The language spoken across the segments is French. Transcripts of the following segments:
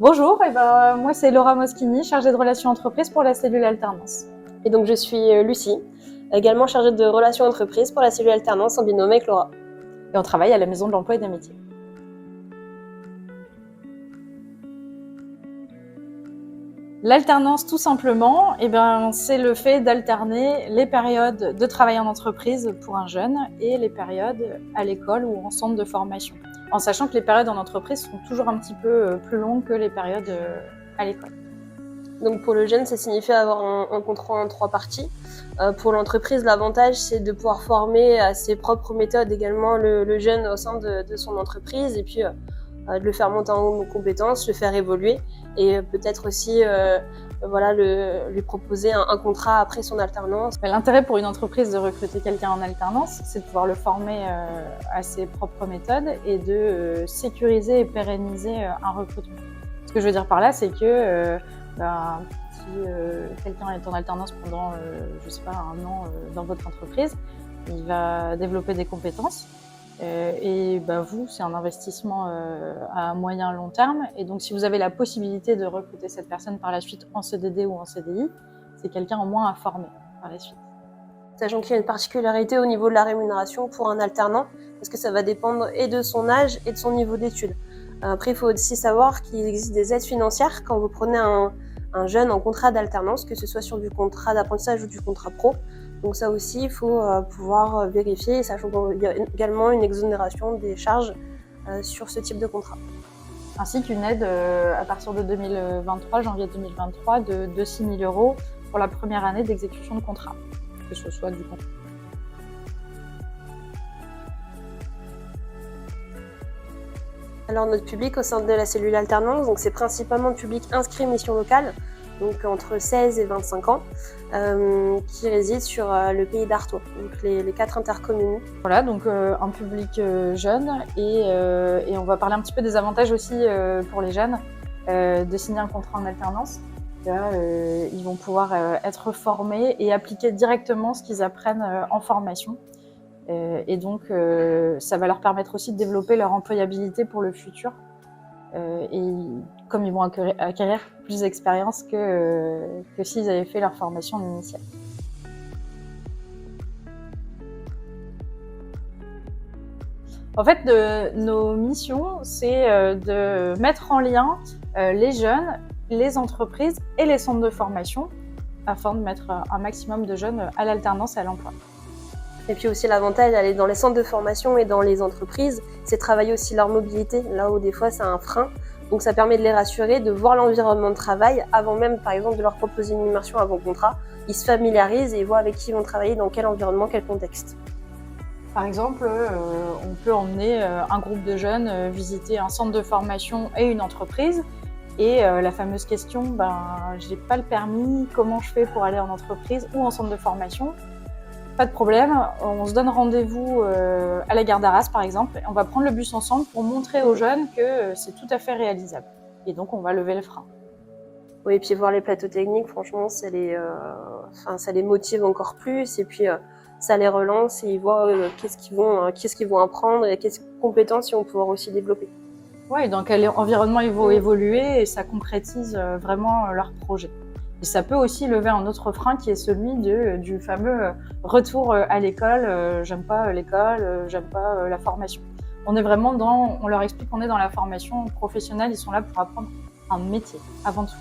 Bonjour, moi c'est Laura Moschini, chargée de relations entreprises pour la cellule alternance. Et donc je suis Lucie, également chargée de relations entreprises pour la cellule alternance en binôme avec Laura. Et on travaille à la Maison de l'Emploi et des Métiers. L'alternance, tout simplement, c'est le fait d'alterner les périodes de travail en entreprise pour un jeune et les périodes à l'école ou en centre de formation. En sachant que les périodes en entreprise sont toujours un petit peu plus longues que les périodes à l'école. Donc pour le jeune, ça signifie avoir un contrat en 3 parties. Pour l'entreprise, l'avantage, c'est de pouvoir former à ses propres méthodes également le jeune au sein de son entreprise et puis de le faire monter en compétences, le faire évoluer et peut-être aussi lui proposer un contrat après son alternance. L'intérêt pour une entreprise de recruter quelqu'un en alternance, c'est de pouvoir le former à ses propres méthodes et de sécuriser et pérenniser un recrutement. Ce que je veux dire par là, c'est que si quelqu'un est en alternance pendant, un an dans votre entreprise, il va développer des compétences. Vous, c'est un investissement à moyen long terme. Et donc, si vous avez la possibilité de recruter cette personne par la suite en CDD ou en CDI, c'est quelqu'un en moins à former par la suite. Sachant qu'il y a une particularité au niveau de la rémunération pour un alternant, parce que ça va dépendre et de son âge et de son niveau d'études. Après, il faut aussi savoir qu'il existe des aides financières quand vous prenez un jeune en contrat d'alternance, que ce soit sur du contrat d'apprentissage ou du contrat pro. Donc ça aussi, il faut pouvoir vérifier, sachant qu'il y a également une exonération des charges sur ce type de contrat. Ainsi qu'une aide à partir de 2023, janvier 2023, de 6 000 € pour la première année d'exécution de contrat, que ce soit du contrat. Alors notre public au sein de la cellule alternance, donc c'est principalement le public inscrit mission locale, donc entre 16 et 25 ans, qui réside sur le pays d'Artois, donc les 4 intercommunes. Voilà, donc un public jeune et on va parler un petit peu des avantages aussi pour les jeunes de signer un contrat en alternance. Là, ils vont pouvoir être formés et appliquer directement ce qu'ils apprennent en formation. Et donc, ça va leur permettre aussi de développer leur employabilité pour le futur. Et comme ils vont acquérir plus d'expérience que s'ils avaient fait leur formation initiale. En fait, nos missions, c'est de mettre en lien les jeunes, les entreprises et les centres de formation afin de mettre un maximum de jeunes à l'alternance et à l'emploi. Et puis aussi l'avantage d'aller dans les centres de formation et dans les entreprises, c'est travailler aussi leur mobilité, là où des fois c'est un frein. Donc ça permet de les rassurer, de voir l'environnement de travail avant même par exemple de leur proposer une immersion avant contrat. Ils se familiarisent et ils voient avec qui ils vont travailler, dans quel environnement, quel contexte. Par exemple, on peut emmener un groupe de jeunes visiter un centre de formation et une entreprise. Et la fameuse question, j'ai pas le permis, comment je fais pour aller en entreprise ou en centre de formation ? Pas de problème, on se donne rendez-vous à la gare d'Arras par exemple, et on va prendre le bus ensemble pour montrer aux jeunes que c'est tout à fait réalisable. Et donc on va lever le frein. Oui, et puis voir les plateaux techniques, franchement, ça les motive encore plus, et puis ça les relance et ils voient qu'est-ce qu'ils vont apprendre et quelles compétences ils vont pouvoir aussi développer. Ouais, et dans quel environnement ils vont évoluer et ça concrétise vraiment leur projet. Et ça peut aussi lever un autre frein qui est celui du fameux retour à l'école. J'aime pas l'école, j'aime pas la formation. On leur explique qu'on est dans la formation professionnelle, ils sont là pour apprendre un métier avant tout.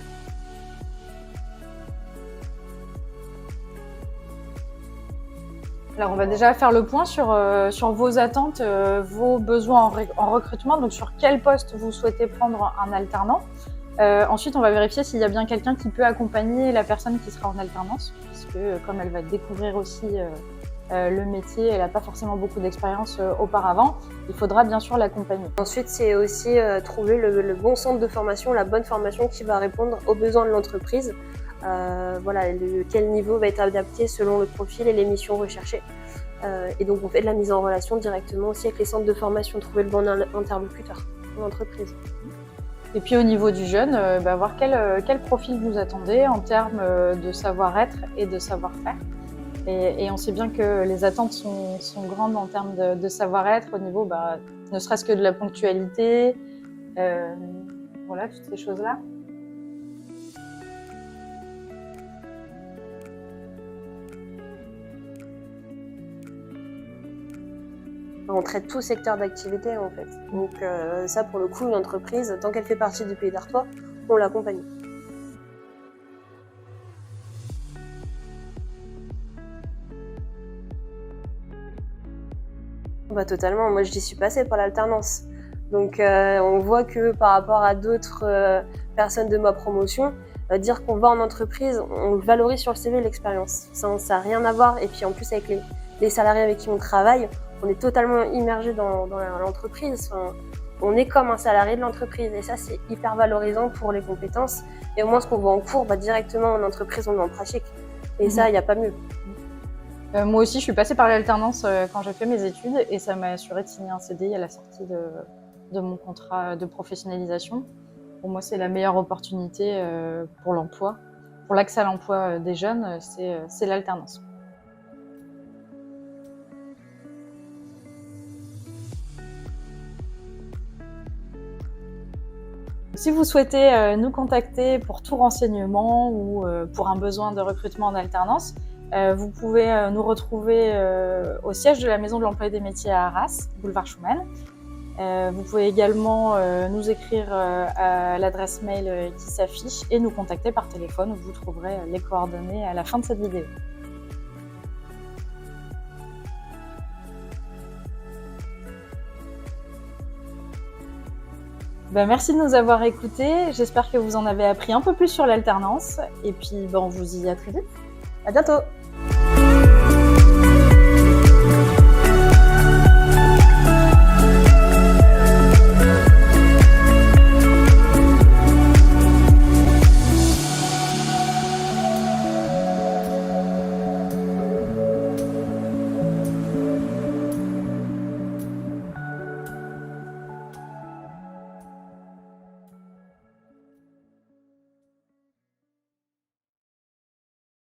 Alors on va déjà faire le point sur vos attentes, vos besoins en recrutement, donc sur quel poste vous souhaitez prendre un alternant. Ensuite, on va vérifier s'il y a bien quelqu'un qui peut accompagner la personne qui sera en alternance, puisque comme elle va découvrir aussi le métier, elle n'a pas forcément beaucoup d'expérience auparavant, il faudra bien sûr l'accompagner. Ensuite, c'est aussi trouver le bon centre de formation, la bonne formation qui va répondre aux besoins de l'entreprise. Quel niveau va être adapté selon le profil et les missions recherchées. Et donc, on fait de la mise en relation directement aussi avec les centres de formation, trouver le bon interlocuteur pour l'entreprise. Et puis au niveau du jeune, voir quel profil vous attendez en termes de savoir-être et de savoir-faire. Et on sait bien que les attentes sont grandes en termes de savoir-être au niveau, ne serait-ce que de la ponctualité, Voilà, toutes ces choses-là. On traite tout secteur d'activité en fait. Donc ça pour le coup, une entreprise, tant qu'elle fait partie du Pays d'Artois, on l'accompagne. Bah, totalement, moi j'y suis passée par l'alternance. Donc on voit que par rapport à d'autres personnes de ma promotion, dire qu'on va en entreprise, on valorise sur le CV l'expérience. Ça n'a rien à voir. Et puis en plus avec les salariés avec qui on travaille, on est totalement immergé dans l'entreprise. Enfin, on est comme un salarié de l'entreprise et ça c'est hyper valorisant pour les compétences. Et au moins ce qu'on voit en cours, bah, directement en entreprise on le met en pratique. Et ça, il n'y a pas mieux. Moi aussi, je suis passée par l'alternance quand j'ai fait mes études et ça m'a assuré de signer un CDI à la sortie de mon contrat de professionnalisation. Pour moi, c'est la meilleure opportunité pour l'emploi. Pour l'accès à l'emploi des jeunes, c'est l'alternance. Si vous souhaitez nous contacter pour tout renseignement ou pour un besoin de recrutement en alternance, vous pouvez nous retrouver au siège de la Maison de l'Emploi et des Métiers à Arras, boulevard Schumann. Vous pouvez également nous écrire à l'adresse mail qui s'affiche et nous contacter par téléphone où vous trouverez les coordonnées à la fin de cette vidéo. Merci de nous avoir écoutés. J'espère que vous en avez appris un peu plus sur l'alternance. Et puis, on vous y dit à très vite. À bientôt!